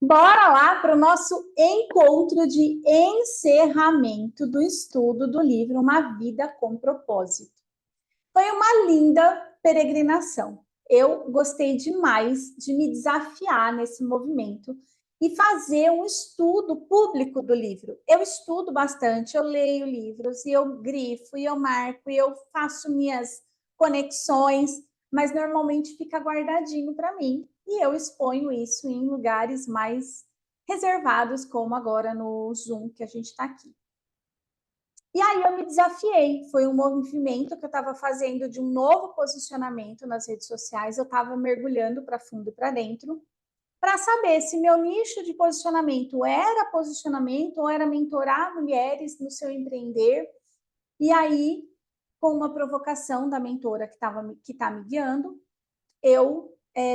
Bora lá para o nosso encontro de encerramento do estudo do livro Uma Vida com Propósito. Foi uma linda peregrinação. Eu gostei demais de me desafiar nesse movimento e fazer um estudo público do livro. Eu estudo bastante, eu leio livros, e eu grifo, e eu marco, e eu faço minhas conexões, mas normalmente fica guardadinho para mim. E eu exponho isso em lugares mais reservados, como agora no Zoom, que a gente está aqui. E aí eu me desafiei, foi um movimento que eu estava fazendo de um novo posicionamento nas redes sociais, eu estava mergulhando para fundo e para dentro, para saber se meu nicho de posicionamento era posicionamento ou era mentorar mulheres no seu empreender. E aí, com uma provocação da mentora que está me guiando, eu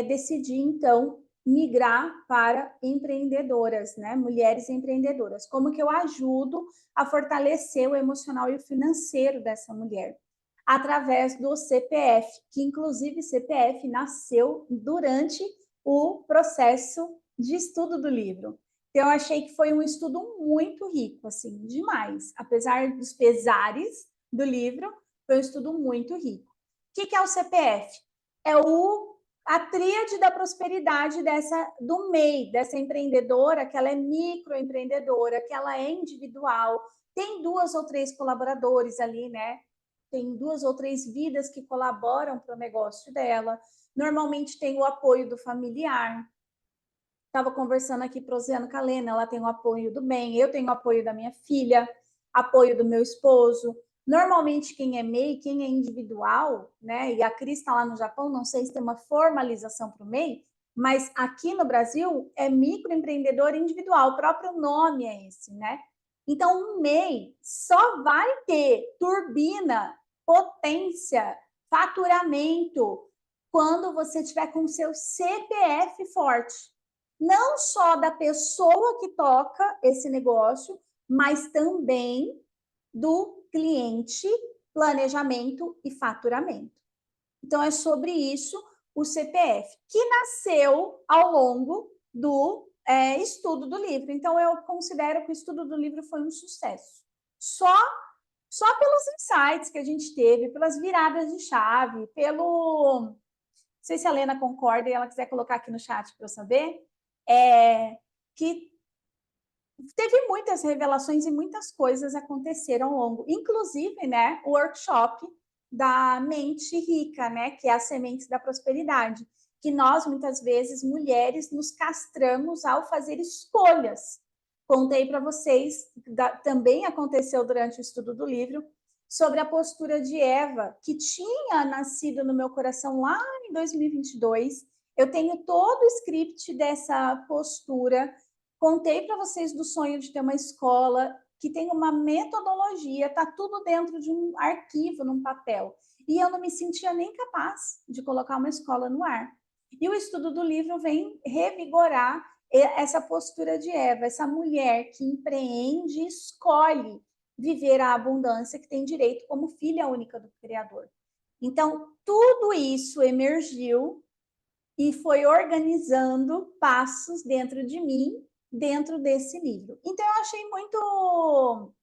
decidi, então, migrar para empreendedoras, né? Mulheres empreendedoras. Como que eu ajudo a fortalecer o emocional e o financeiro dessa mulher? Através do CPF, que inclusive CPF nasceu durante o processo de estudo do livro. Então, eu achei que foi um estudo muito rico, assim, demais. Apesar dos pesares do livro, foi um estudo muito rico. O que é o CPF? É a tríade da prosperidade do MEI, dessa empreendedora, que ela é microempreendedora, que ela é individual, tem 2 ou 3 colaboradores ali, né? Tem 2 ou 3 vidas que colaboram para o negócio dela. Normalmente tem o apoio do familiar. Estava conversando aqui para Rosiana Calena, ela tem o apoio do bem, eu tenho o apoio da minha filha, apoio do meu esposo. Normalmente, quem é MEI, quem é individual, né? E a Cris está lá no Japão, não sei se tem uma formalização para o MEI, mas aqui no Brasil é microempreendedor individual, o próprio nome é esse, né? Então, um MEI só vai ter turbina, potência, faturamento quando você tiver com o seu CPF forte. Não só da pessoa que toca esse negócio, mas também do cliente, planejamento e faturamento. Então, é sobre isso o CPF, que nasceu ao longo do estudo do livro. Então, eu considero que o estudo do livro foi um sucesso. Só pelos insights que a gente teve, pelas viradas de chave, pelo... Não sei se a Lena concorda e ela quiser colocar aqui no chat para eu saber, que teve muitas revelações e muitas coisas aconteceram ao longo, inclusive, né, o workshop da mente rica, né, que é as sementes da prosperidade, que nós muitas vezes mulheres nos castramos ao fazer escolhas. Contei para vocês, também aconteceu durante o estudo do livro, sobre a postura de Eva, que tinha nascido no meu coração lá em 2022. Eu tenho todo o script dessa postura. Contei para vocês do sonho de ter uma escola que tem uma metodologia, está tudo dentro de um arquivo, num papel. E eu não me sentia nem capaz de colocar uma escola no ar. E o estudo do livro vem revigorar essa postura de Eva, essa mulher que empreende e escolhe viver a abundância que tem direito como filha única do Criador. Então, tudo isso emergiu e foi organizando passos dentro de mim, dentro desse livro. Então, eu achei muito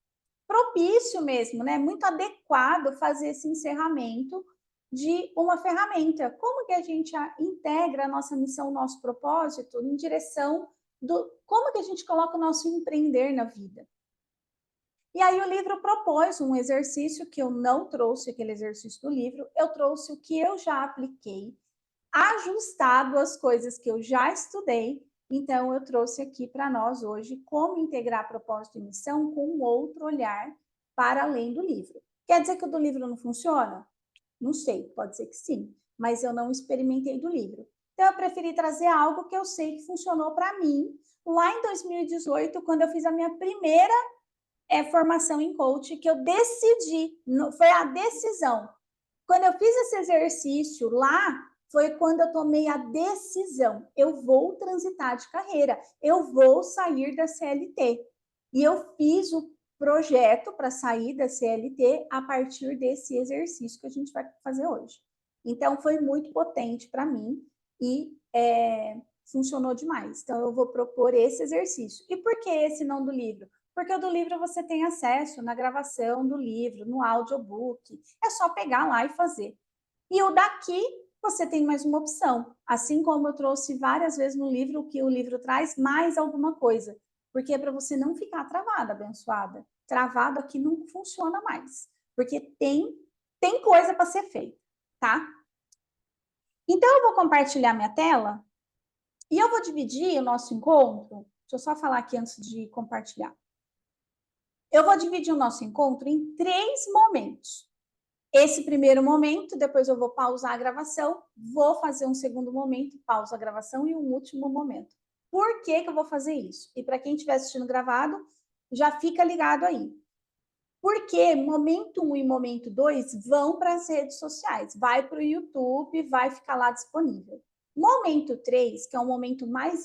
propício mesmo, né? Muito adequado fazer esse encerramento de uma ferramenta. Como que a gente integra a nossa missão, o nosso propósito em direção do... Como que a gente coloca o nosso empreender na vida? E aí o livro propôs um exercício que eu não trouxe, aquele exercício do livro, eu trouxe o que eu já apliquei, ajustado às coisas que eu já estudei. Então, eu trouxe aqui para nós hoje como integrar propósito e missão com um outro olhar para além do livro. Quer dizer que o do livro não funciona? Não sei, pode ser que sim, mas eu não experimentei do livro. Então, eu preferi trazer algo que eu sei que funcionou para mim lá em 2018, quando eu fiz a minha primeira formação em coach, que eu decidi, foi a decisão. Quando eu fiz esse exercício lá, foi quando eu tomei a decisão. Eu vou transitar de carreira, eu vou sair da CLT. E eu fiz o projeto para sair da CLT a partir desse exercício que a gente vai fazer hoje. Então, foi muito potente para mim e funcionou demais. Então, eu vou propor esse exercício. E por que esse não do livro? Porque o do livro você tem acesso na gravação do livro, no audiobook. É só pegar lá e fazer. E o daqui, você tem mais uma opção. Assim como eu trouxe várias vezes no livro, o que o livro traz, mais alguma coisa. Porque é para você não ficar travada, abençoada. Travado aqui não funciona mais. Porque tem coisa para ser feita, tá? Então, eu vou compartilhar minha tela e eu vou dividir o nosso encontro. Deixa eu só falar aqui antes de compartilhar. Eu vou dividir o nosso encontro em 3 momentos. Esse primeiro momento, depois eu vou pausar a gravação, vou fazer um segundo momento, pausa a gravação e um último momento. Por que que eu vou fazer isso? E para quem estiver assistindo gravado, já fica ligado aí. Porque momento 1 e momento 2 vão para as redes sociais, vai para o YouTube, vai ficar lá disponível. Momento 3, que é um momento mais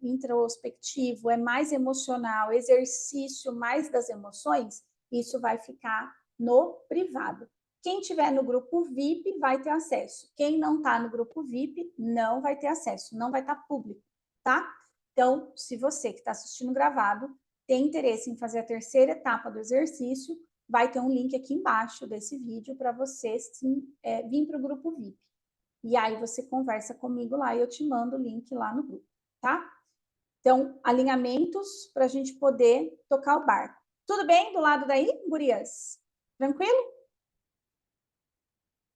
introspectivo, é mais emocional, exercício mais das emoções, isso vai ficar no privado. Quem tiver no grupo VIP vai ter acesso. Quem não está no grupo VIP não vai ter acesso, não vai estar público, tá? Então, se você que está assistindo gravado tem interesse em fazer a terceira etapa do exercício, vai ter um link aqui embaixo desse vídeo para você vir para o grupo VIP. E aí você conversa comigo lá e eu te mando o link lá no grupo, tá? Então, alinhamentos para a gente poder tocar o barco. Tudo bem do lado daí, gurias? Tranquilo?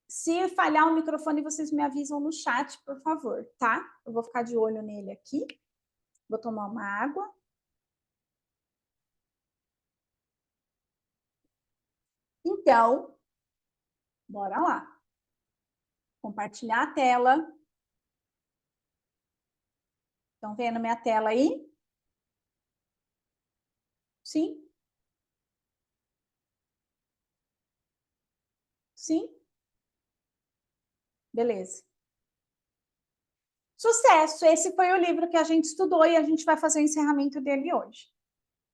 Se falhar o microfone, vocês me avisam no chat, por favor, tá? Eu vou ficar de olho nele aqui. Vou tomar uma água. Então, bora lá. Compartilhar a tela. Estão vendo minha tela aí? Sim? Sim? Beleza. Sucesso! Esse foi o livro que a gente estudou e a gente vai fazer o encerramento dele hoje.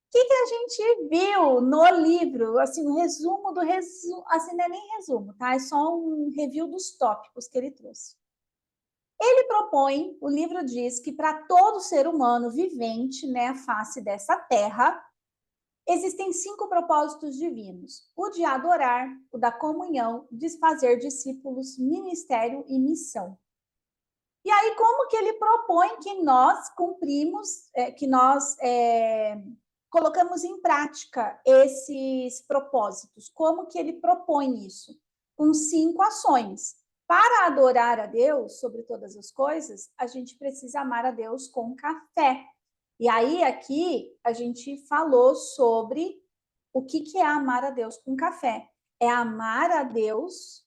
O que a gente viu no livro? Assim, um resumo do resumo, assim, não é nem resumo, tá? É só um review dos tópicos que ele trouxe. Ele propõe, o livro diz que para todo ser humano vivente, né, a face dessa terra, existem 5 propósitos divinos: o de adorar, o da comunhão, de fazer discípulos, ministério e missão. E aí, como que ele propõe que nós cumprimos, que nós colocamos em prática esses propósitos? Como que ele propõe isso? Com 5 ações. Para adorar a Deus sobre todas as coisas, a gente precisa amar a Deus com café. E aí, aqui, a gente falou sobre o que é amar a Deus com café. É amar a Deus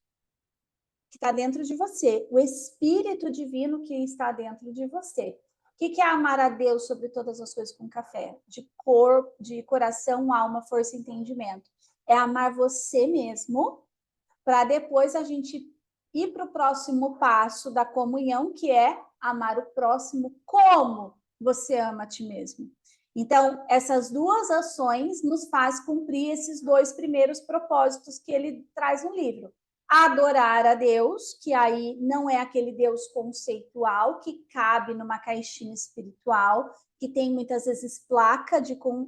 que está dentro de você, o Espírito Divino que está dentro de você. O que é amar a Deus sobre todas as coisas com café? De corpo, de coração, alma, força e entendimento. É amar você mesmo, para depois a gente ir para o próximo passo da comunhão, que é amar o próximo como você ama a ti mesmo. Então, essas 2 ações nos faz cumprir esses 2 primeiros propósitos que ele traz no livro. Adorar a Deus, que aí não é aquele Deus conceitual que cabe numa caixinha espiritual, que tem muitas vezes placa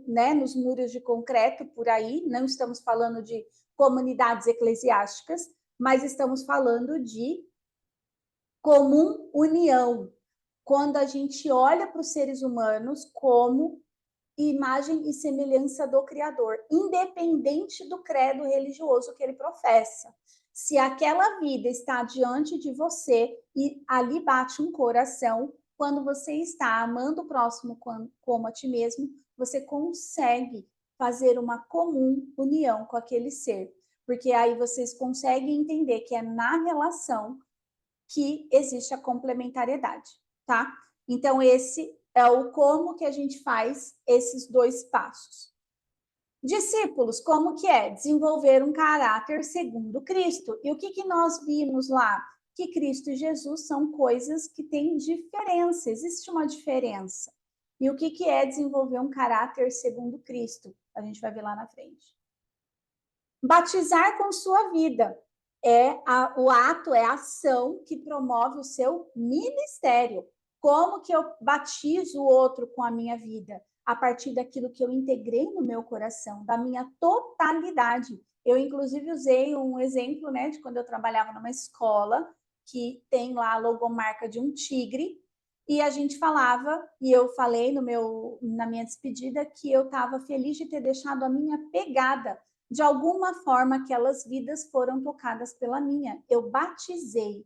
né, nos muros de concreto por aí, não estamos falando de comunidades eclesiásticas, mas estamos falando de comum união, quando a gente olha para os seres humanos como imagem e semelhança do Criador, independente do credo religioso que ele professa. Se aquela vida está diante de você e ali bate um coração, quando você está amando o próximo como a ti mesmo, você consegue fazer uma comum união com aquele ser, porque aí vocês conseguem entender que é na relação que existe a complementariedade, tá? Então, esse é o como que a gente faz esses 2 passos. Discípulos, como que é? Desenvolver um caráter segundo Cristo. E o que nós vimos lá? Que Cristo e Jesus são coisas que têm diferença, existe uma diferença. E o que é desenvolver um caráter segundo Cristo? A gente vai ver lá na frente. Batizar com sua vida. O ato, é a ação que promove o seu ministério. Como que eu batizo o outro com a minha vida? A partir daquilo que eu integrei no meu coração, da minha totalidade. Eu, inclusive, usei um exemplo, né, de quando eu trabalhava numa escola, que tem lá a logomarca de um tigre, e a gente falava, e eu falei na minha despedida, que eu estava feliz de ter deixado a minha pegada. De alguma forma, aquelas vidas foram tocadas pela minha. Eu batizei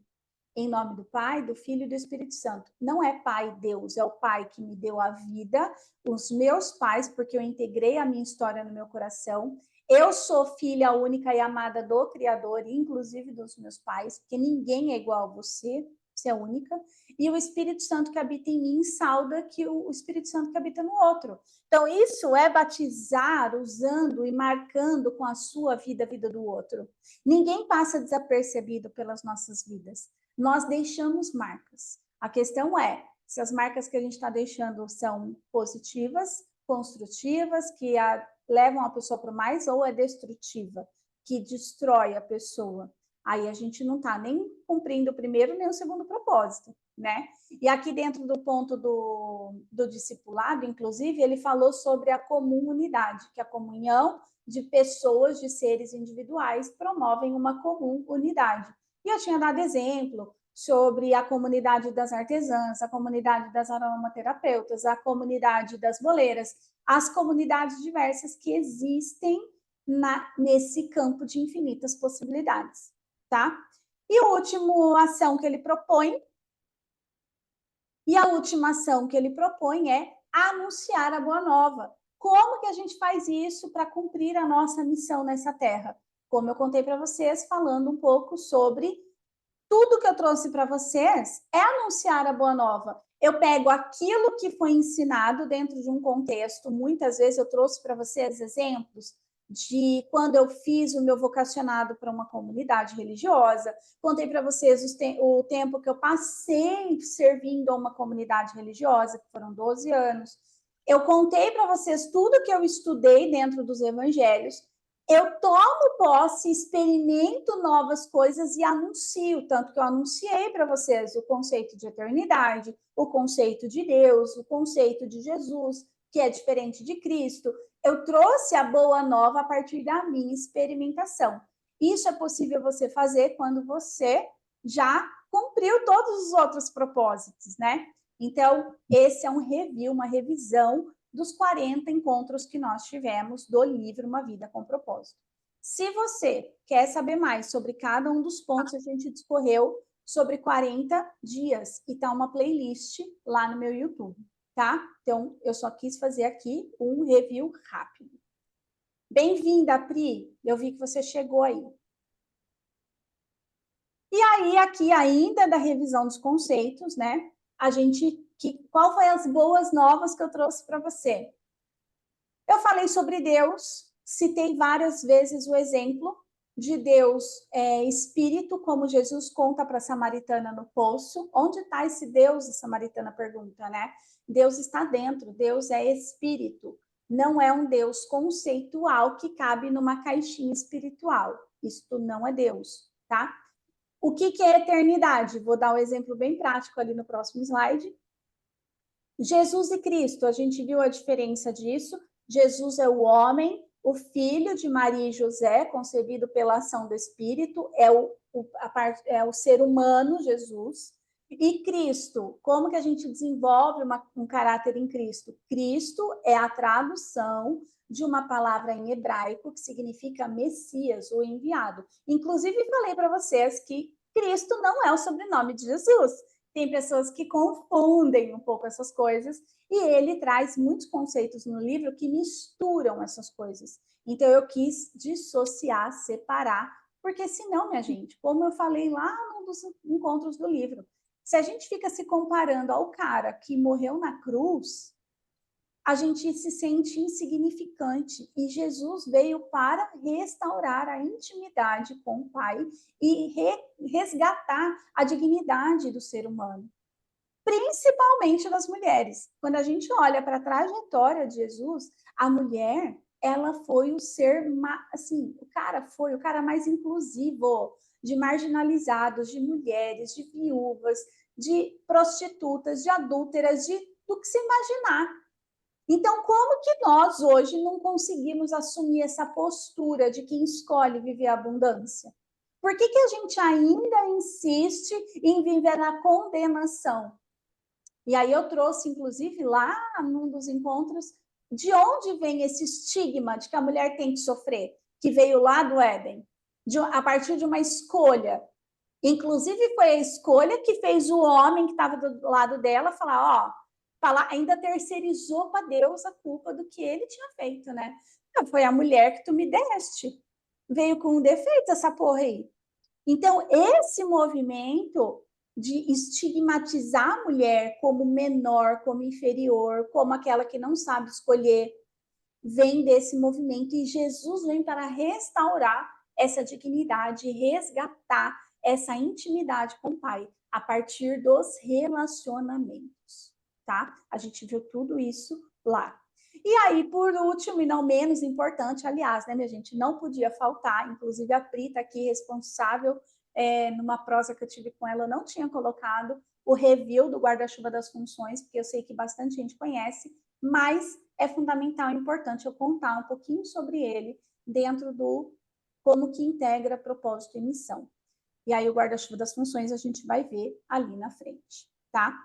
em nome do Pai, do Filho e do Espírito Santo. Não é Pai Deus, é o Pai que me deu a vida, os meus pais, porque eu integrei a minha história no meu coração. Eu sou filha única e amada do Criador, inclusive dos meus pais, porque ninguém é igual a você, você é única. E o Espírito Santo que habita em mim salda que o Espírito Santo que habita no outro. Então, isso é batizar usando e marcando com a sua vida a vida do outro. Ninguém passa desapercebido pelas nossas vidas. Nós deixamos marcas. A questão é se as marcas que a gente está deixando são positivas, construtivas, que levam a pessoa para mais, ou é destrutiva, que destrói a pessoa. Aí a gente não está nem cumprindo o primeiro nem o segundo propósito, né? E aqui dentro do ponto do discipulado, inclusive, ele falou sobre a comunidade, que a comunhão de pessoas, de seres individuais, promovem uma comum unidade. E eu tinha dado exemplo sobre a comunidade das artesãs, a comunidade das aromaterapeutas, a comunidade das boleiras, as comunidades diversas que existem nesse campo de infinitas possibilidades, tá? E a última ação que ele propõe, é anunciar a boa nova. Como que a gente faz isso para cumprir a nossa missão nessa terra? Como eu contei para vocês, falando um pouco sobre tudo que eu trouxe para vocês é anunciar a boa nova. Eu pego aquilo que foi ensinado dentro de um contexto. Muitas vezes eu trouxe para vocês exemplos de quando eu fiz o meu vocacionado para uma comunidade religiosa. Contei para vocês o tempo que eu passei servindo a uma comunidade religiosa, que foram 12 anos. Eu contei para vocês tudo que eu estudei dentro dos evangelhos. Eu tomo posse, experimento novas coisas e anuncio, tanto que eu anunciei para vocês o conceito de eternidade, o conceito de Deus, o conceito de Jesus, que é diferente de Cristo. Eu trouxe a boa nova a partir da minha experimentação. Isso é possível você fazer quando você já cumpriu todos os outros propósitos, né? Então, esse é um review, uma revisão dos 40 encontros que nós tivemos do livro Uma Vida com Propósito. Se você quer saber mais sobre cada um dos pontos, a gente discorreu sobre 40 dias e tá uma playlist lá no meu YouTube, tá? Então, eu só quis fazer aqui um review rápido. Bem-vinda, Pri. Eu vi que você chegou aí. E aí, aqui ainda da revisão dos conceitos, né? Qual foi as boas novas que eu trouxe para você? Eu falei sobre Deus, citei várias vezes o exemplo de Deus espírito, como Jesus conta para a samaritana no poço. Onde está esse Deus? A samaritana pergunta, né? Deus está dentro, Deus é espírito. Não é um Deus conceitual que cabe numa caixinha espiritual. Isto não é Deus, tá? O que é eternidade? Vou dar um exemplo bem prático ali no próximo slide. Jesus e Cristo, a gente viu a diferença disso. Jesus é o homem, o filho de Maria e José, concebido pela ação do Espírito, é o ser humano, Jesus. E Cristo, como que a gente desenvolve um caráter em Cristo? Cristo é a tradução de uma palavra em hebraico que significa Messias, o enviado. Inclusive, falei para vocês que Cristo não é o sobrenome de Jesus. Tem pessoas que confundem um pouco essas coisas, e ele traz muitos conceitos no livro que misturam essas coisas. Então, eu quis dissociar, separar, porque senão, minha gente, como eu falei lá num dos encontros do livro, se a gente fica se comparando ao cara que morreu na cruz, a gente se sente insignificante. E Jesus veio para restaurar a intimidade com o Pai e resgatar a dignidade do ser humano, principalmente das mulheres. Quando a gente olha para a trajetória de Jesus, a mulher, ela foi o ser, assim, foi o cara mais inclusivo, de marginalizados, de mulheres, de viúvas, de prostitutas, de adúlteras, do que se imaginar. Então, como que nós hoje não conseguimos assumir essa postura de quem escolhe viver a abundância? Por que a gente ainda insiste em viver na condenação? E aí eu trouxe, inclusive, lá num dos encontros, de onde vem esse estigma de que a mulher tem que sofrer, que veio lá do Éden, a partir de uma escolha. Inclusive, foi a escolha que fez o homem que estava do lado dela falar, ainda terceirizou para Deus a culpa do que ele tinha feito, né? Foi a mulher que tu me deste. Veio com um defeito essa porra aí. Então, esse movimento de estigmatizar a mulher como menor, como inferior, como aquela que não sabe escolher, vem desse movimento e Jesus vem para restaurar essa dignidade, resgatar essa intimidade com o Pai a partir dos relacionamentos, tá? A gente viu tudo isso lá. E aí, por último, e não menos importante, aliás, né, minha gente, não podia faltar, inclusive a Pri está aqui responsável, numa prosa que eu tive com ela, eu não tinha colocado o review do guarda-chuva das funções, porque eu sei que bastante gente conhece, mas é fundamental e importante eu contar um pouquinho sobre ele dentro do como que integra propósito e missão. E aí o guarda-chuva das funções a gente vai ver ali na frente, tá?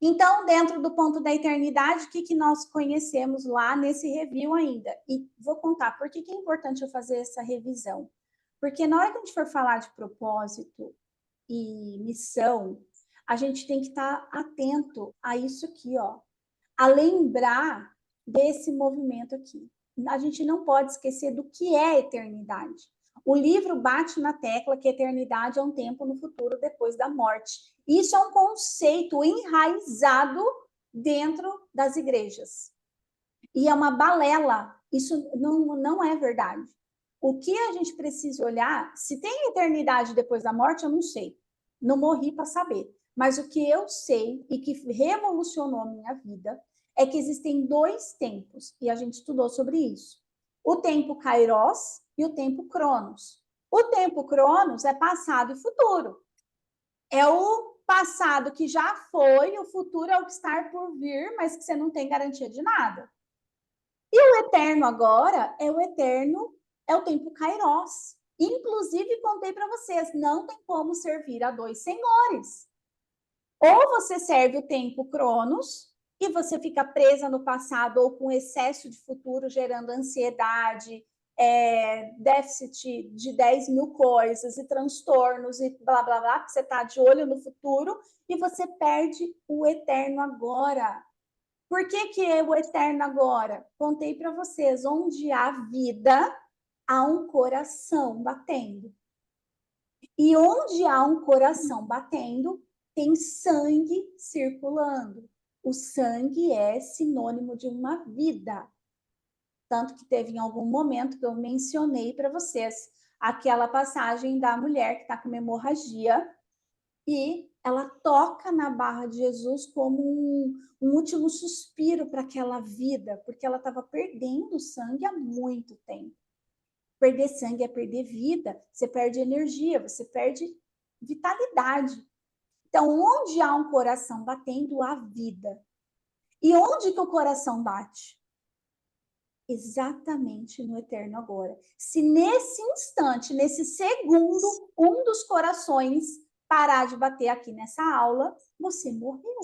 Então, dentro do ponto da eternidade, o que nós conhecemos lá nesse review ainda? E vou contar por que é importante eu fazer essa revisão. Porque na hora que a gente for falar de propósito e missão, a gente tem que estar atento a isso aqui, ó, a lembrar desse movimento aqui. A gente não pode esquecer do que é eternidade. O livro bate na tecla que a eternidade é um tempo no futuro depois da morte. Isso é um conceito enraizado dentro das igrejas. E é uma balela. Isso não é verdade. O que a gente precisa olhar, se tem eternidade depois da morte, eu não sei. Não morri para saber. Mas o que eu sei e que revolucionou a minha vida é que existem dois tempos, e a gente estudou sobre isso. O tempo Kairos e o tempo Cronos. O tempo Cronos é passado e futuro. É o passado que já foi, o futuro é o que está por vir, mas que você não tem garantia de nada. E o eterno agora é o tempo Kairos. Inclusive, contei para vocês, não tem como servir a dois senhores. Ou você serve o tempo Cronos e você fica presa no passado ou com excesso de futuro, gerando ansiedade, déficit de 10 mil coisas e transtornos e blá, blá, blá, porque você está de olho no futuro e você perde o eterno agora. Por que é o eterno agora? Contei para vocês, onde há vida, há um coração batendo. E onde há um coração batendo, tem sangue circulando. O sangue é sinônimo de uma vida. Tanto que teve em algum momento que eu mencionei para vocês aquela passagem da mulher que está com uma hemorragia e ela toca na barra de Jesus como um último suspiro para aquela vida, porque ela estava perdendo sangue há muito tempo. Perder sangue é perder vida, você perde energia, você perde vitalidade. Então, onde há um coração batendo, há vida. E onde que o coração bate? Exatamente no eterno agora. Se nesse instante, nesse segundo, um dos corações parar de bater aqui nessa aula, você morreu.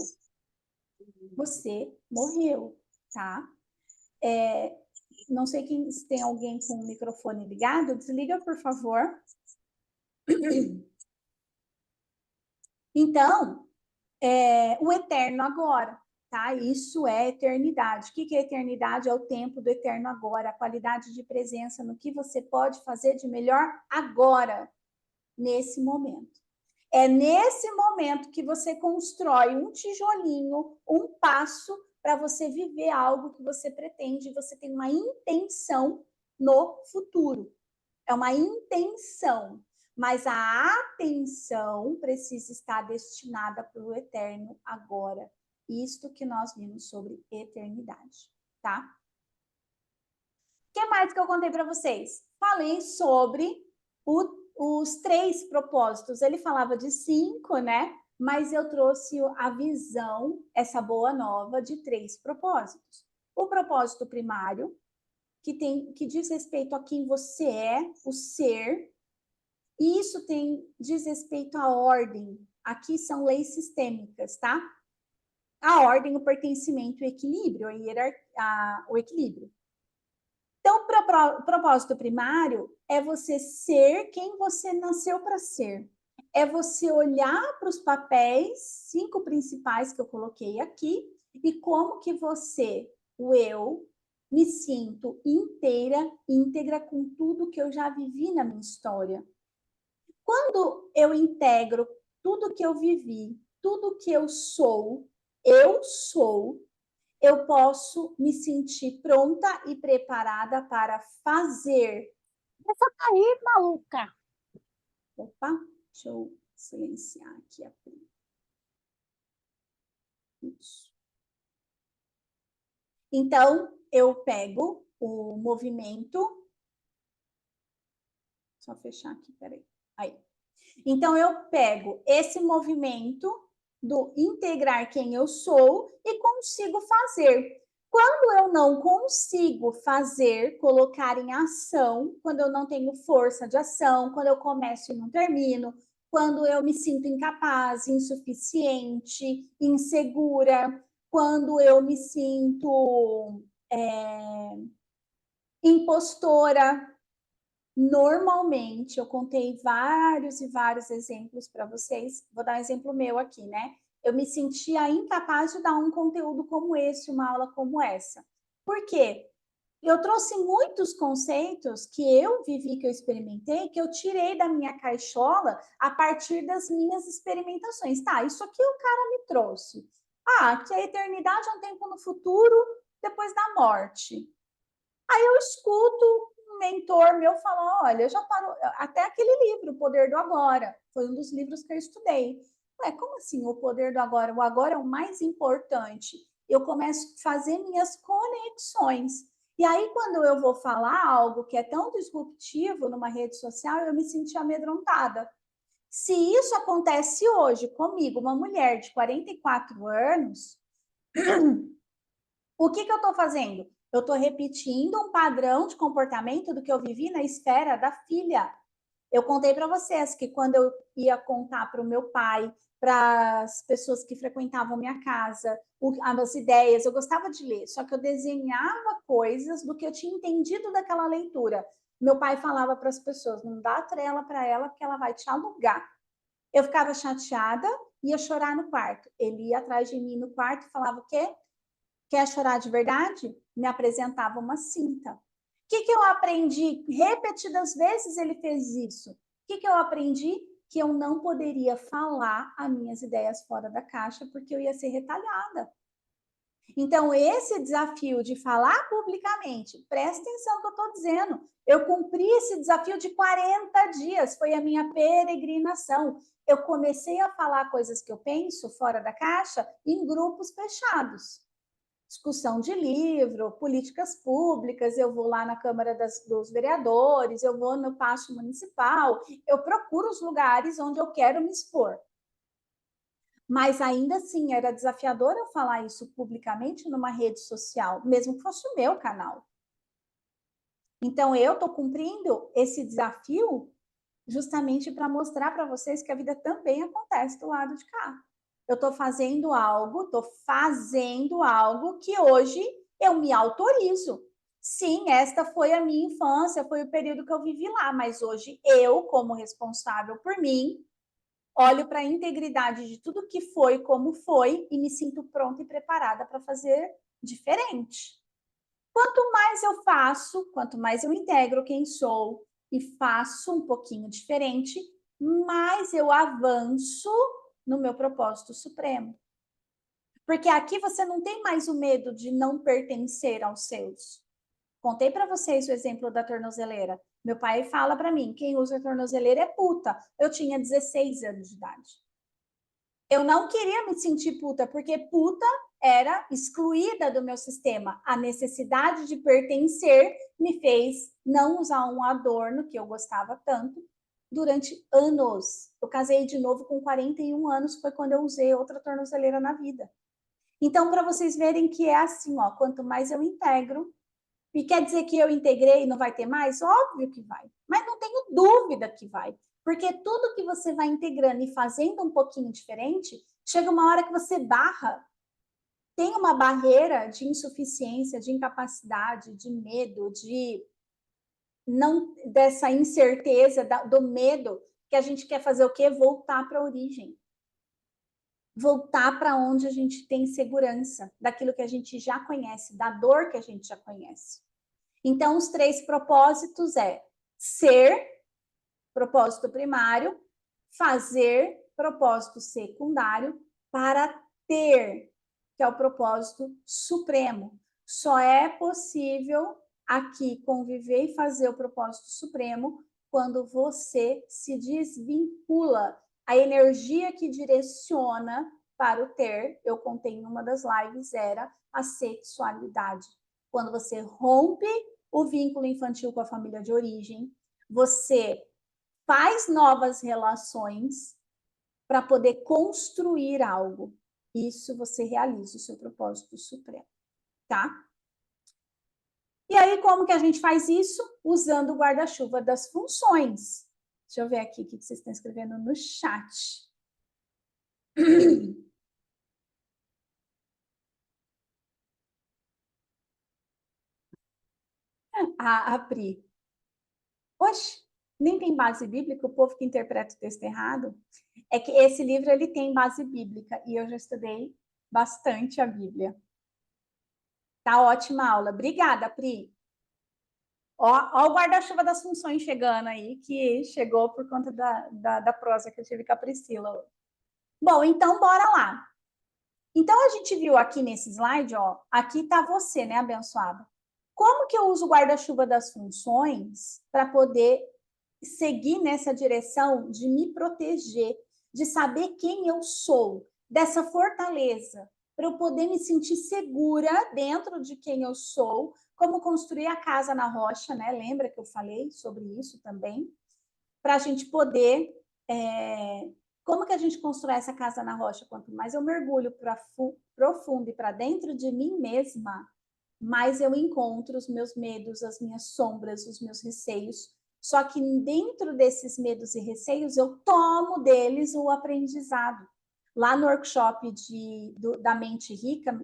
Você morreu, tá? Não sei se tem alguém com o microfone ligado, desliga, por favor. Então, o eterno agora, tá? Isso é eternidade. O que é eternidade? É o tempo do eterno agora, a qualidade de presença no que você pode fazer de melhor agora, nesse momento. É nesse momento que você constrói um tijolinho, um passo para você viver algo que você pretende, você tem uma intenção no futuro. É uma intenção, mas a atenção precisa estar destinada para o eterno agora. Isto que nós vimos sobre eternidade, tá? O que mais que eu contei para vocês? Falei sobre os 3 propósitos. Ele falava de 5, né? mas eu trouxe a visão, essa boa nova, de 3 propósitos. O propósito primário, que diz respeito a quem você é, o ser, e isso diz respeito à ordem. Aqui são leis sistêmicas, tá? A ordem, o pertencimento, o equilíbrio, o equilíbrio. Então, o propósito primário é você ser quem você nasceu para ser. É você olhar para os papéis, 5 principais que eu coloquei aqui, e como que você, o eu, me sinto íntegra com tudo que eu já vivi na minha história. Quando eu integro tudo que eu vivi, tudo que eu sou, eu posso me sentir pronta e preparada para fazer. Essa tá aí, maluca. Opa, deixa eu silenciar aqui a Pri. Isso. Então, eu pego o movimento. Só fechar aqui, peraí. Aí. Então, eu pego esse movimento do integrar quem eu sou e consigo fazer. Quando eu não consigo fazer, colocar em ação, quando eu não tenho força de ação, quando eu começo e não termino, quando eu me sinto incapaz, insuficiente, insegura, quando eu me sinto impostora, normalmente, eu contei vários e vários exemplos para vocês. Vou dar um exemplo meu aqui, né? Eu me sentia incapaz de dar um conteúdo como esse, uma aula como essa. Por quê? Eu trouxe muitos conceitos que eu vivi, que eu experimentei, que eu tirei da minha caixola a partir das minhas experimentações. Tá, isso aqui o cara me trouxe. Ah, que a eternidade é um tempo no futuro, depois da morte. Aí eu escuto um mentor meu falar, olha, já parou, até aquele livro, O Poder do Agora, foi um dos livros que eu estudei. Ué, como assim o poder do agora? O agora é o mais importante. Eu começo a fazer minhas conexões. E aí, quando eu vou falar algo que é tão disruptivo numa rede social, eu me senti amedrontada. Se isso acontece hoje comigo, uma mulher de 44 anos, o que eu estou fazendo? Eu estou repetindo um padrão de comportamento do que eu vivi na esfera da filha. Eu contei para vocês que quando eu ia contar para o meu pai, para as pessoas que frequentavam minha casa, as ideias, eu gostava de ler, só que eu desenhava coisas do que eu tinha entendido daquela leitura. Meu pai falava para as pessoas: não dá trela para ela, porque ela vai te alugar. Eu ficava chateada, ia chorar no quarto. Ele ia atrás de mim no quarto e falava: o quê? Quer chorar de verdade? Me apresentava uma cinta. O que eu aprendi? Repetidas vezes ele fez isso. O que eu aprendi? Que eu não poderia falar as minhas ideias fora da caixa, porque eu ia ser retalhada. Então, esse desafio de falar publicamente, presta atenção no que eu estou dizendo. Eu cumpri esse desafio de 40 dias, foi a minha peregrinação. Eu comecei a falar coisas que eu penso fora da caixa em grupos fechados. Discussão de livro, políticas públicas, eu vou lá na Câmara dos Vereadores, eu vou no Paço Municipal, eu procuro os lugares onde eu quero me expor. Mas ainda assim, era desafiador eu falar isso publicamente numa rede social, mesmo que fosse o meu canal. Então, eu estou cumprindo esse desafio justamente para mostrar para vocês que a vida também acontece do lado de cá. Eu estou fazendo algo que hoje eu me autorizo. Sim, esta foi a minha infância, foi o período que eu vivi lá, mas hoje eu, como responsável por mim, olho para a integridade de tudo que foi, como foi, e me sinto pronta e preparada para fazer diferente. Quanto mais eu faço, quanto mais eu integro quem sou e faço um pouquinho diferente, mais eu avanço no meu propósito supremo. Porque aqui você não tem mais o medo de não pertencer aos seus. Contei para vocês o exemplo da tornozeleira. Meu pai fala para mim, quem usa a tornozeleira é puta. Eu tinha 16 anos de idade. Eu não queria me sentir puta, porque puta era excluída do meu sistema. A necessidade de pertencer me fez não usar um adorno que eu gostava tanto durante anos. Eu casei de novo com 41 anos, foi quando eu usei outra tornozeleira na vida. Então, para vocês verem que é assim, ó, quanto mais eu integro, e quer dizer que eu integrei e não vai ter mais? Óbvio que vai, mas não tenho dúvida que vai, porque tudo que você vai integrando e fazendo um pouquinho diferente, chega uma hora que você barra, tem uma barreira de insuficiência, de incapacidade, de medo, de não dessa incerteza, do medo, que a gente quer fazer o quê? Voltar para a origem. Voltar para onde a gente tem segurança, daquilo que a gente já conhece, da dor que a gente já conhece. Então, os 3 propósitos é ser, propósito primário, fazer, propósito secundário, para ter, que é o propósito supremo. Só é possível aqui conviver e fazer o propósito supremo quando você se desvincula. A energia que direciona para o ter, eu contei em uma das lives, era a sexualidade. Quando você rompe o vínculo infantil com a família de origem, você faz novas relações para poder construir algo. Isso você realiza o seu propósito supremo, tá? E aí, como que a gente faz isso? Usando o guarda-chuva das funções. Deixa eu ver aqui o que vocês estão escrevendo no chat. A Pri. Oxe, nem tem base bíblica, o povo que interpreta o texto errado. É que esse livro ele tem base bíblica e eu já estudei bastante a Bíblia. Tá ótima aula. Obrigada, Pri. Ó o guarda-chuva das funções chegando aí, que chegou por conta da prosa que eu tive com a Priscila. Bom, então bora lá. Então, a gente viu aqui nesse slide, ó, aqui tá você, né, abençoada? Como que eu uso o guarda-chuva das funções para poder seguir nessa direção de me proteger, de saber quem eu sou, dessa fortaleza, para eu poder me sentir segura dentro de quem eu sou, como construir a casa na rocha, né? Lembra que eu falei sobre isso também? Para a gente poder. Como que a gente constrói essa casa na rocha? Quanto mais eu mergulho profundo e para dentro de mim mesma, mais eu encontro os meus medos, as minhas sombras, os meus receios. Só que dentro desses medos e receios, eu tomo deles o aprendizado. Lá no workshop da Mente Rica,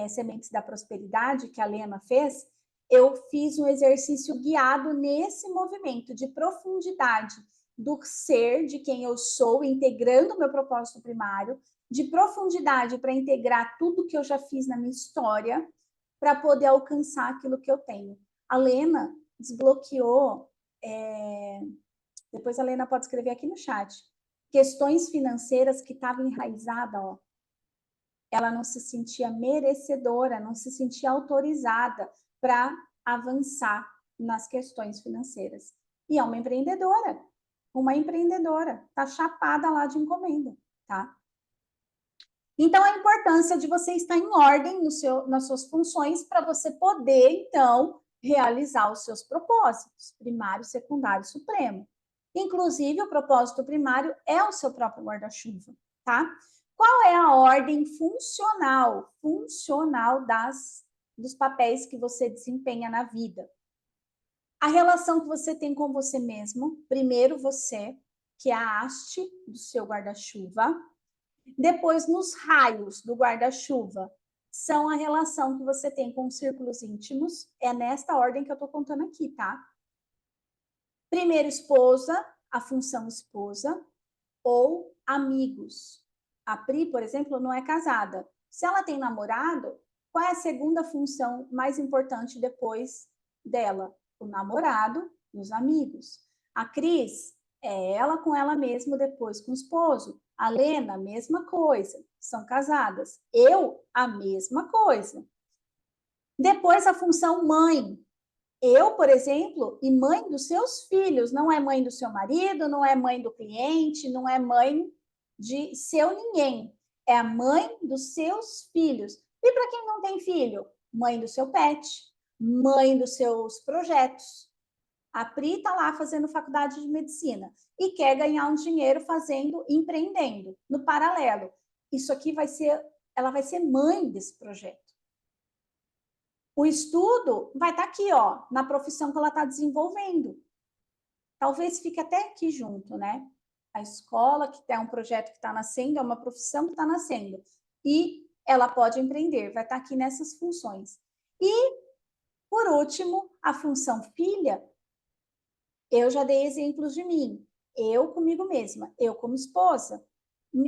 Sementes da Prosperidade, que a Lena fez, eu fiz um exercício guiado nesse movimento de profundidade do ser, de quem eu sou, integrando o meu propósito primário, de profundidade para integrar tudo que eu já fiz na minha história, para poder alcançar aquilo que eu tenho. A Lena desbloqueou, depois a Lena pode escrever aqui no chat, questões financeiras que estavam enraizadas, ó. Ela não se sentia merecedora, não se sentia autorizada para avançar nas questões financeiras. E é uma empreendedora, tá chapada lá de encomenda, tá? Então, a importância de você estar em ordem nas suas funções para você poder, então, realizar os seus propósitos, primário, secundário, supremo. Inclusive, o propósito primário é o seu próprio guarda-chuva, tá? Qual é a ordem funcional dos papéis que você desempenha na vida? A relação que você tem com você mesmo, primeiro você, que é a haste do seu guarda-chuva. Depois, nos raios do guarda-chuva, são a relação que você tem com os círculos íntimos. É nesta ordem que eu estou contando aqui, tá? Primeiro, esposa, a função esposa, ou amigos. A Pri, por exemplo, não é casada. Se ela tem namorado, qual é a segunda função mais importante depois dela? O namorado e os amigos. A Cris é ela com ela mesma, depois com o esposo. A Lena, mesma coisa, são casadas. Eu, a mesma coisa. Depois, a função mãe. Eu, por exemplo, e mãe dos seus filhos, não é mãe do seu marido, não é mãe do cliente, não é mãe de seu ninguém. É a mãe dos seus filhos. E para quem não tem filho? Mãe do seu pet, mãe dos seus projetos. A Pri está lá fazendo faculdade de medicina e quer ganhar um dinheiro fazendo, empreendendo, no paralelo. Isso aqui ela vai ser mãe desse projeto. O estudo vai estar aqui, ó, na profissão que ela está desenvolvendo. Talvez fique até aqui junto, né? A escola, que é um projeto que está nascendo, é uma profissão que está nascendo. E ela pode empreender, vai estar aqui nessas funções. E, por último, a função filha, eu já dei exemplos de mim. Eu comigo mesma, eu como esposa.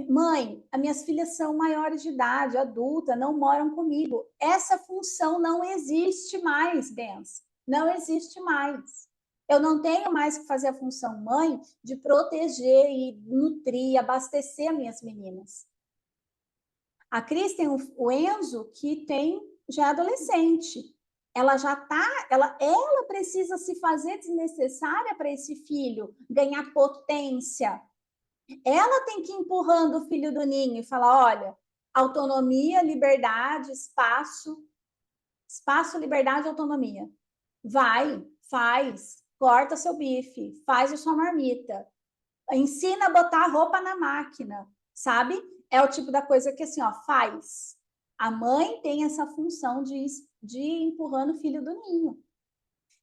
Mãe, as minhas filhas são maiores de idade, adulta, não moram comigo. Essa função não existe mais, Bens. Não existe mais. Eu não tenho mais que fazer a função mãe de proteger e nutrir, abastecer minhas meninas. A Cris tem o Enzo, que tem já é adolescente. Ela já está, ela precisa se fazer desnecessária para esse filho ganhar potência. Ela tem que ir empurrando o filho do ninho e falar: olha, autonomia, liberdade, espaço, liberdade, autonomia. Vai, faz, corta seu bife, faz a sua marmita, ensina a botar a roupa na máquina, sabe? É o tipo da coisa que assim, ó, faz. A mãe tem essa função de ir empurrando o filho do ninho.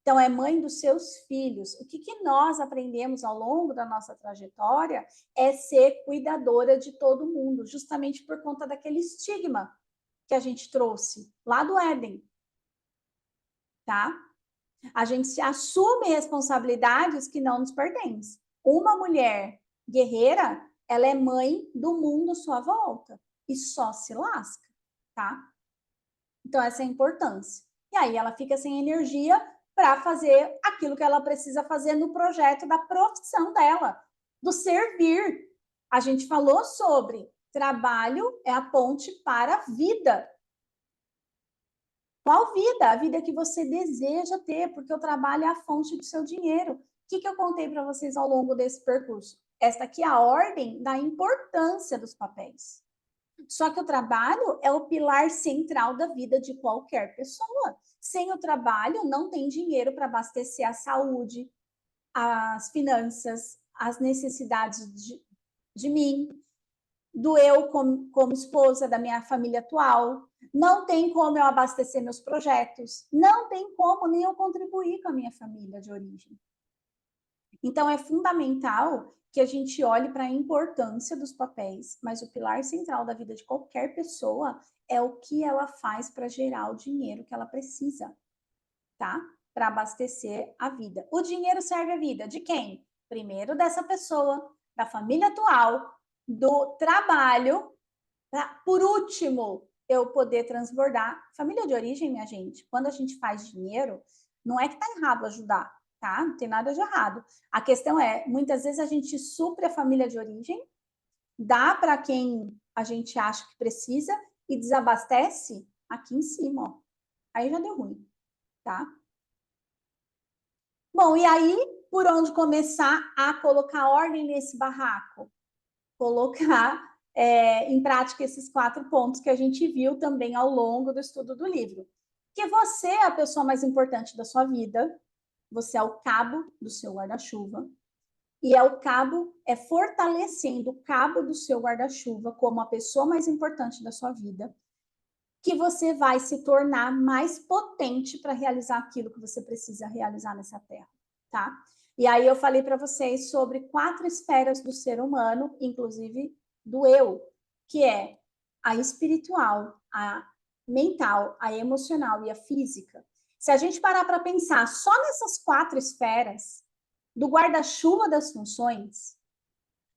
Então, é mãe dos seus filhos. O que nós aprendemos ao longo da nossa trajetória é ser cuidadora de todo mundo, justamente por conta daquele estigma que a gente trouxe lá do Éden, tá? A gente assume responsabilidades que não nos pertencem. Uma mulher guerreira, ela é mãe do mundo à sua volta e só se lasca, tá? Então, essa é a importância. E aí ela fica sem energia para fazer aquilo que ela precisa fazer no projeto da profissão dela, do servir. A gente falou sobre trabalho é a ponte para a vida. Qual vida? A vida que você deseja ter, porque o trabalho é a fonte do seu dinheiro. O que eu contei para vocês ao longo desse percurso? Esta aqui é a ordem da importância dos papéis. Só que o trabalho é o pilar central da vida de qualquer pessoa. Sem o trabalho, não tem dinheiro para abastecer a saúde, as finanças, as necessidades de mim, do eu como esposa da minha família atual. Não tem como eu abastecer meus projetos. Não tem como nem eu contribuir com a minha família de origem. Então, é fundamental que a gente olhe para a importância dos papéis, mas o pilar central da vida de qualquer pessoa é o que ela faz para gerar o dinheiro que ela precisa, tá? Para abastecer a vida. O dinheiro serve à vida de quem? Primeiro dessa pessoa, da família atual, do trabalho, por último, eu poder transbordar. Família de origem, minha gente, quando a gente faz dinheiro, não é que tá errado ajudar, tá? Não tem nada de errado. A questão é, muitas vezes a gente supre a família de origem, dá para quem a gente acha que precisa e desabastece aqui em cima, ó. Aí já deu ruim, tá? Bom, e aí, por onde começar a colocar ordem nesse barraco? Colocar em prática esses 4 pontos que a gente viu também ao longo do estudo do livro. Que você é a pessoa mais importante da sua vida, você é o cabo do seu guarda-chuva, e é fortalecendo o cabo do seu guarda-chuva como a pessoa mais importante da sua vida, que você vai se tornar mais potente para realizar aquilo que você precisa realizar nessa terra, tá? E aí eu falei para vocês sobre 4 esferas do ser humano, inclusive do eu, que é a espiritual, a mental, a emocional e a física. Se a gente parar para pensar só nessas 4 esferas do guarda-chuva das funções,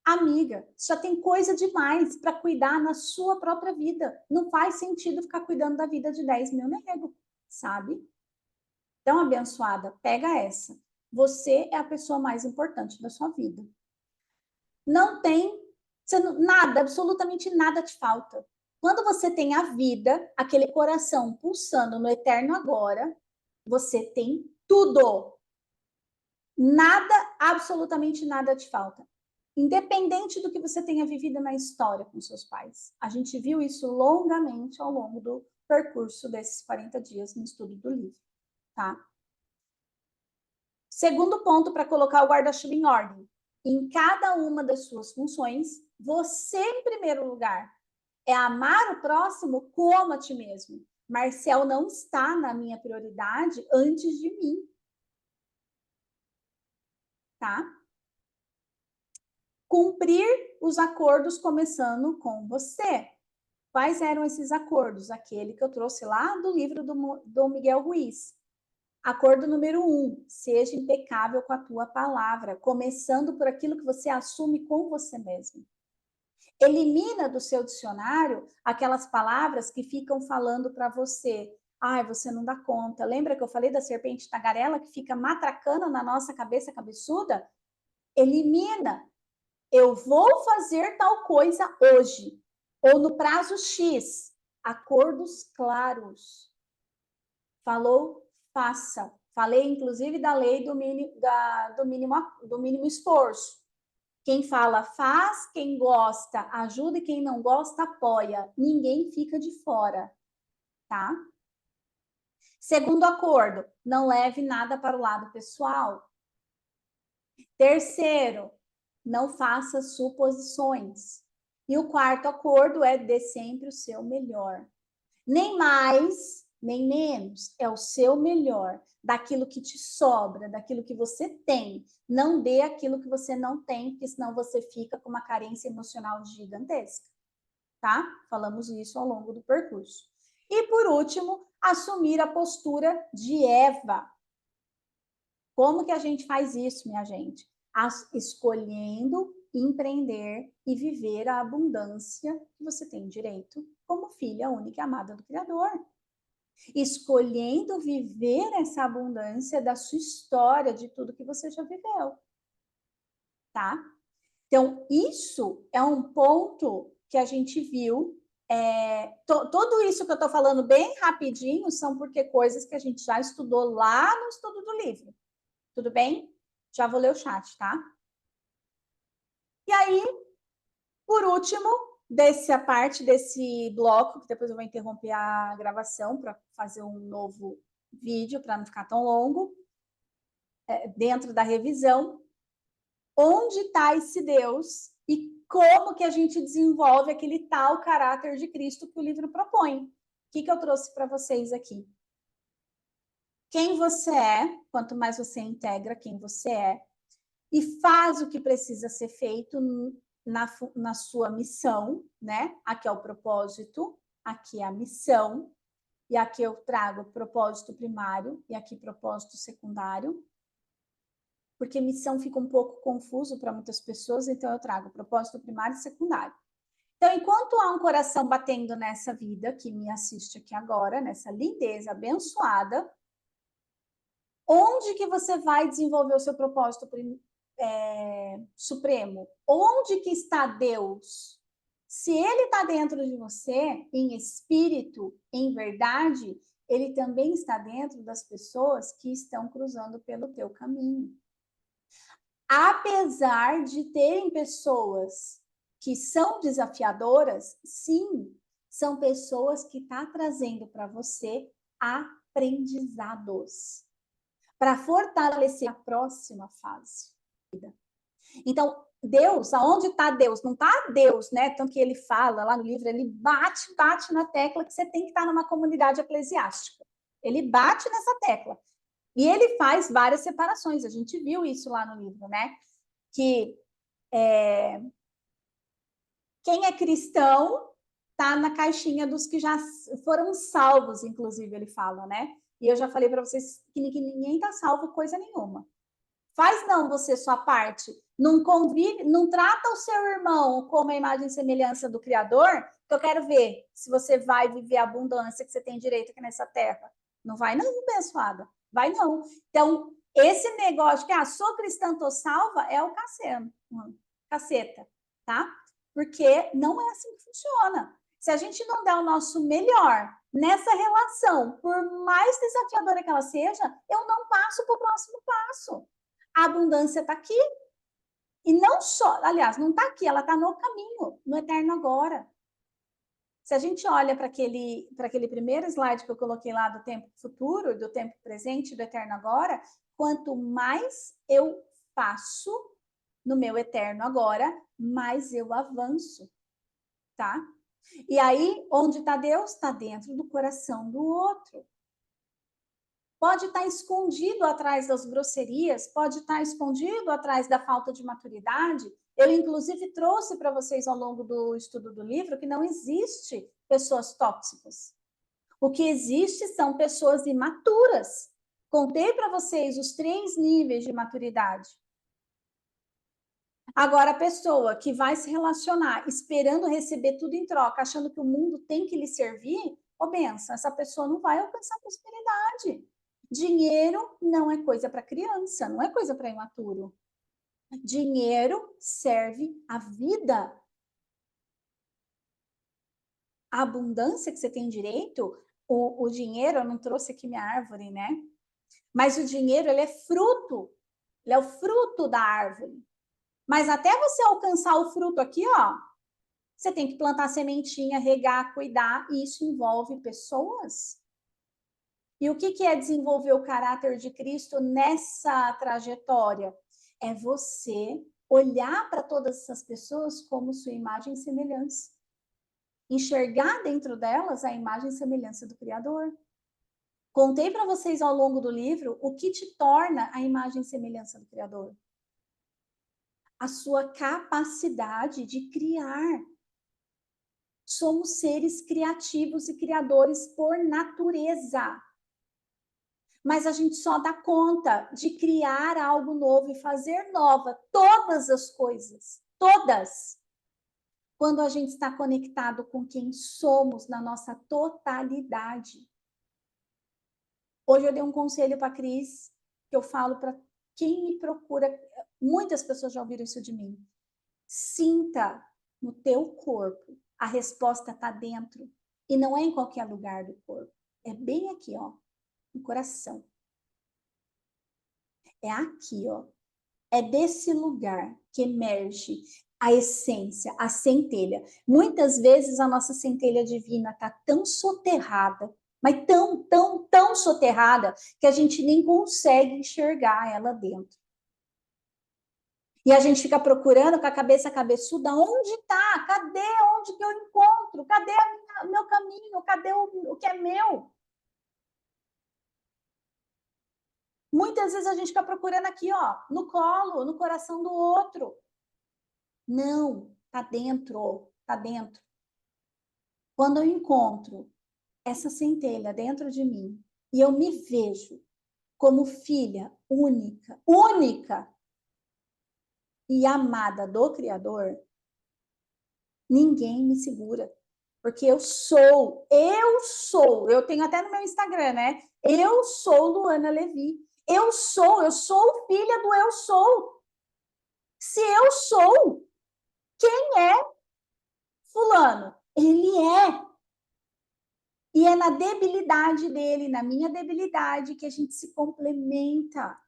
amiga, já tem coisa demais para cuidar na sua própria vida. Não faz sentido ficar cuidando da vida de 10 mil nego, sabe? Então, abençoada, pega essa. Você é a pessoa mais importante da sua vida. Não tem nada, absolutamente nada te falta. Quando você tem a vida, aquele coração pulsando no eterno agora, você tem tudo. Nada, absolutamente nada te falta. Independente do que você tenha vivido na história com seus pais. A gente viu isso longamente ao longo do percurso desses 40 dias no estudo do livro, tá? Segundo ponto para colocar o guarda-chuva em ordem. Em cada uma das suas funções, você, em primeiro lugar, é amar o próximo como a ti mesmo. Marcel não está na minha prioridade antes de mim. Tá? Cumprir os acordos começando com você. Quais eram esses acordos? Aquele que eu trouxe lá do livro do Miguel Ruiz. Acordo número 1, seja impecável com a tua palavra, começando por aquilo que você assume com você mesmo. Elimina do seu dicionário aquelas palavras que ficam falando para você. Ai, você não dá conta. Lembra que eu falei da serpente tagarela que fica matracando na nossa cabeça cabeçuda? Elimina. Eu vou fazer tal coisa hoje. Ou no prazo X. Acordos claros. Falou, faça. Falei, inclusive, da lei do mínimo esforço. Quem fala faz, quem gosta ajuda e quem não gosta apoia. Ninguém fica de fora, tá? Segundo acordo, não leve nada para o lado pessoal. Terceiro, não faça suposições. E o quarto acordo é dê sempre o seu melhor. Nem mais, nem menos. É o seu melhor. Daquilo que te sobra, daquilo que você tem. Não dê aquilo que você não tem, porque senão você fica com uma carência emocional gigantesca. Tá? Falamos isso ao longo do percurso. E por último, assumir a postura de Eva. Como que a gente faz isso, minha gente? Escolhendo empreender e viver a abundância que você tem direito como filha única e amada do Criador. Escolhendo viver essa abundância da sua história, de tudo que você já viveu. Tá? Então, isso é um ponto que a gente viu. Tudo isso que eu estou falando bem rapidinho são porque coisas que a gente já estudou lá no estudo do livro. Tudo bem? Já vou ler o chat, tá? E aí, por último, dessa parte desse bloco, que depois eu vou interromper a gravação para fazer um novo vídeo, para não ficar tão longo, dentro da revisão, onde está esse Deus e como que a gente desenvolve aquele tal caráter de Cristo que o livro propõe. O que eu trouxe para vocês aqui? Quem você é, quanto mais você integra quem você é, e faz o que precisa ser feito na sua missão, né? Aqui é o propósito, aqui é a missão, e aqui eu trago propósito primário e aqui propósito secundário, porque missão fica um pouco confuso para muitas pessoas, então eu trago propósito primário e secundário. Então, enquanto há um coração batendo nessa vida que me assiste aqui agora, nessa lindeza abençoada, onde que você vai desenvolver o seu propósito supremo? Onde que está Deus? Se ele está dentro de você, em espírito, em verdade, ele também está dentro das pessoas que estão cruzando pelo teu caminho. Apesar de terem pessoas que são desafiadoras, sim, são pessoas que estão trazendo para você aprendizados para fortalecer a próxima fase. Então, Deus, aonde está Deus? Não está Deus, né? Tanto que ele fala lá no livro, ele bate na tecla que você tem que estar numa comunidade eclesiástica. Ele bate nessa tecla. E ele faz várias separações. A gente viu isso lá no livro, né? Que quem é cristão está na caixinha dos que já foram salvos, inclusive, ele fala, né? E eu já falei para vocês que ninguém está salvo coisa nenhuma. Faz não você sua parte. Não convive, não trata o seu irmão como a imagem e semelhança do Criador, que eu quero ver se você vai viver a abundância que você tem direito aqui nessa terra. Não vai não, abençoada. Vai não. Então, esse negócio que sou cristã, tô salva, é o caceta, tá? Porque não é assim que funciona. Se a gente não der o nosso melhor nessa relação, por mais desafiadora que ela seja, eu não passo para o próximo passo. A abundância está aqui. E não só, aliás, não está aqui, ela está no caminho, no eterno agora. Se a gente olha para aquele primeiro slide que eu coloquei lá do tempo futuro, do tempo presente, do eterno agora, quanto mais eu faço no meu eterno agora, mais eu avanço, tá? E aí, onde está Deus? Está dentro do coração do outro. Pode estar escondido atrás das grosserias, pode estar escondido atrás da falta de maturidade. Eu, inclusive, trouxe para vocês ao longo do estudo do livro que não existe pessoas tóxicas. O que existe são pessoas imaturas. Contei para vocês os 3 níveis de maturidade. Agora, a pessoa que vai se relacionar esperando receber tudo em troca, achando que o mundo tem que lhe servir, ô benção, essa pessoa não vai alcançar prosperidade. Dinheiro não é coisa para criança, não é coisa para imaturo. Dinheiro serve a vida. A abundância que você tem direito, o dinheiro, eu não trouxe aqui minha árvore, né? Mas o dinheiro, ele é o fruto da árvore. Mas até você alcançar o fruto aqui, ó, você tem que plantar sementinha, regar, cuidar, e isso envolve pessoas. E o que é desenvolver o caráter de Cristo nessa trajetória? É você olhar para todas essas pessoas como sua imagem e semelhança. Enxergar dentro delas a imagem e semelhança do Criador. Contei para vocês ao longo do livro o que te torna a imagem e semelhança do Criador. A sua capacidade de criar. Somos seres criativos e criadores por natureza. Mas a gente só dá conta de criar algo novo e fazer nova todas as coisas, todas, quando a gente está conectado com quem somos na nossa totalidade. Hoje eu dei um conselho para a Cris, que eu falo para quem me procura, muitas pessoas já ouviram isso de mim. Sinta no teu corpo, a resposta está dentro, e não é em qualquer lugar do corpo, é bem aqui, ó, no coração. É aqui, ó. É desse lugar que emerge a essência, a centelha. Muitas vezes a nossa centelha divina está tão soterrada, mas tão soterrada, que a gente nem consegue enxergar ela dentro. E a gente fica procurando com a cabeça cabeçuda, onde está? Cadê? Onde que eu encontro? Cadê o meu caminho? Cadê o que é meu? Muitas vezes a gente fica procurando aqui, ó, no colo, no coração do outro. Não, tá dentro, tá dentro. Quando eu encontro essa centelha dentro de mim e eu me vejo como filha única, única e amada do Criador, ninguém me segura. Porque eu tenho até no meu Instagram, né? Eu sou Luana Levi. Eu sou filha do eu sou. Se eu sou, quem é fulano? Ele é. E é na debilidade dele, na minha debilidade, que a gente se complementa.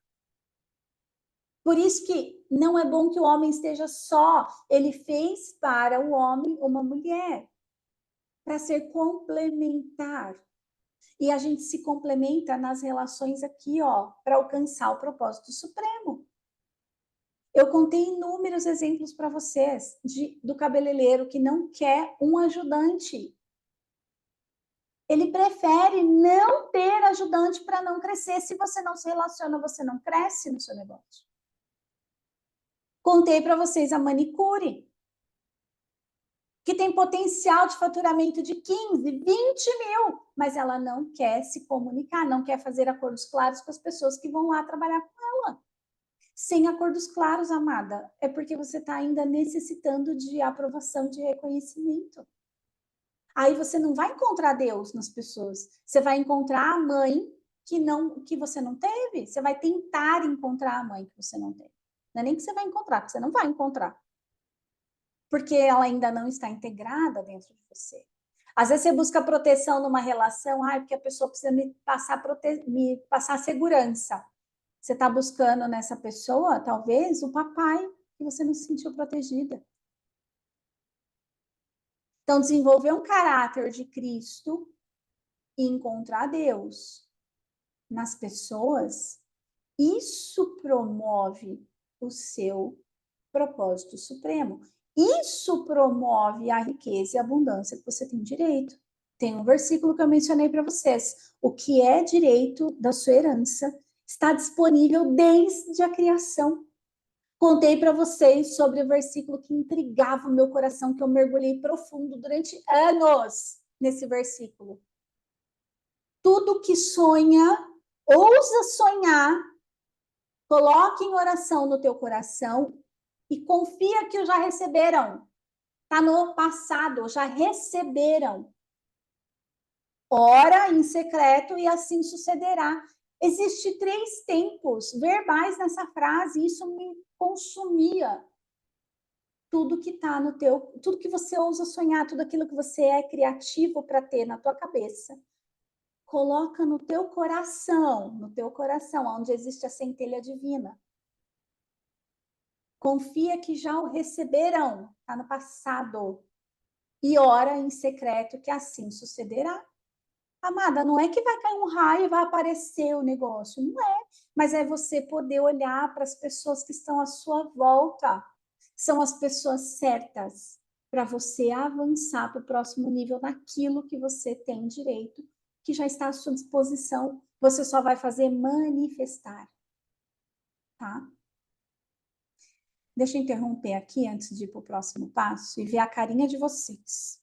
Por isso que não é bom que o homem esteja só. Ele fez para o homem uma mulher, para ser complementar. E a gente se complementa nas relações aqui, ó, para alcançar o propósito supremo. Eu contei inúmeros exemplos para vocês do cabeleireiro que não quer um ajudante. Ele prefere não ter ajudante para não crescer. Se você não se relaciona, você não cresce no seu negócio. Contei para vocês a manicure, que tem potencial de faturamento de 15, 20 mil, mas ela não quer se comunicar, não quer fazer acordos claros com as pessoas que vão lá trabalhar com ela. Sem acordos claros, amada, é porque você está ainda necessitando de aprovação, de reconhecimento. Aí você não vai encontrar Deus nas pessoas. Você vai encontrar a mãe que você não teve. Você vai tentar encontrar a mãe que você não teve. Não é nem que você vai encontrar, porque você não vai encontrar. Porque ela ainda não está integrada dentro de você. Às vezes você busca proteção numa relação, porque a pessoa precisa me passar segurança. Você está buscando nessa pessoa, talvez, o papai, que você não se sentiu protegida. Então, desenvolver um caráter de Cristo e encontrar Deus nas pessoas Isso promove o seu propósito supremo. Isso promove a riqueza e a abundância que você tem direito. Tem um versículo que eu mencionei para vocês. O que é direito da sua herança está disponível desde a criação. Contei para vocês sobre o versículo que intrigava o meu coração, que eu mergulhei profundo durante anos nesse versículo. Tudo que sonha, ousa sonhar, coloque em oração no teu coração e confia que o já receberam. Está no passado, já receberam. Ora em secreto e assim sucederá. Existem 3 tempos verbais nessa frase, e isso me consumia. Tudo que está no teu, tudo que você ousa sonhar, tudo aquilo que você é criativo para ter na tua cabeça, coloca no teu coração, onde existe a centelha divina. Confia que já o receberão, está no passado. E ora em secreto que assim sucederá. Amada, não é que vai cair um raio e vai aparecer o negócio, não é. Mas é você poder olhar para as pessoas que estão à sua volta. São as pessoas certas para você avançar para o próximo nível naquilo que você tem direito, que já está à sua disposição. Você só vai fazer manifestar, tá? Deixa eu interromper aqui antes de ir para o próximo passo e ver a carinha de vocês.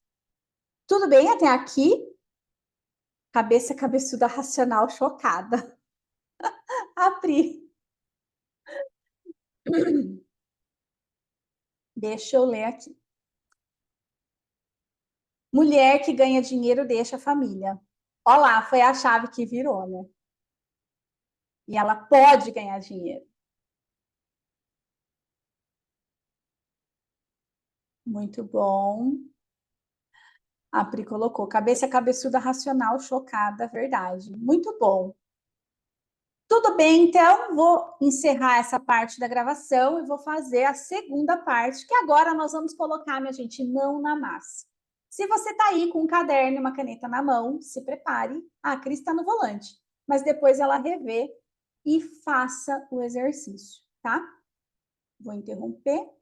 Tudo bem até aqui? Cabeça cabeçuda racional chocada. Apri. Deixa eu ler aqui. Mulher que ganha dinheiro deixa a família. Olha lá, foi a chave que virou, né? E ela pode ganhar dinheiro. Muito bom. A Pri colocou. Cabeça cabeçuda racional chocada, verdade. Muito bom. Tudo bem, então vou encerrar essa parte da gravação e vou fazer a segunda parte, que agora nós vamos colocar, minha gente, mão na massa. Se você está aí com um caderno e uma caneta na mão, se prepare. A Cris está no volante, mas depois ela revê e faça o exercício, tá? Vou interromper.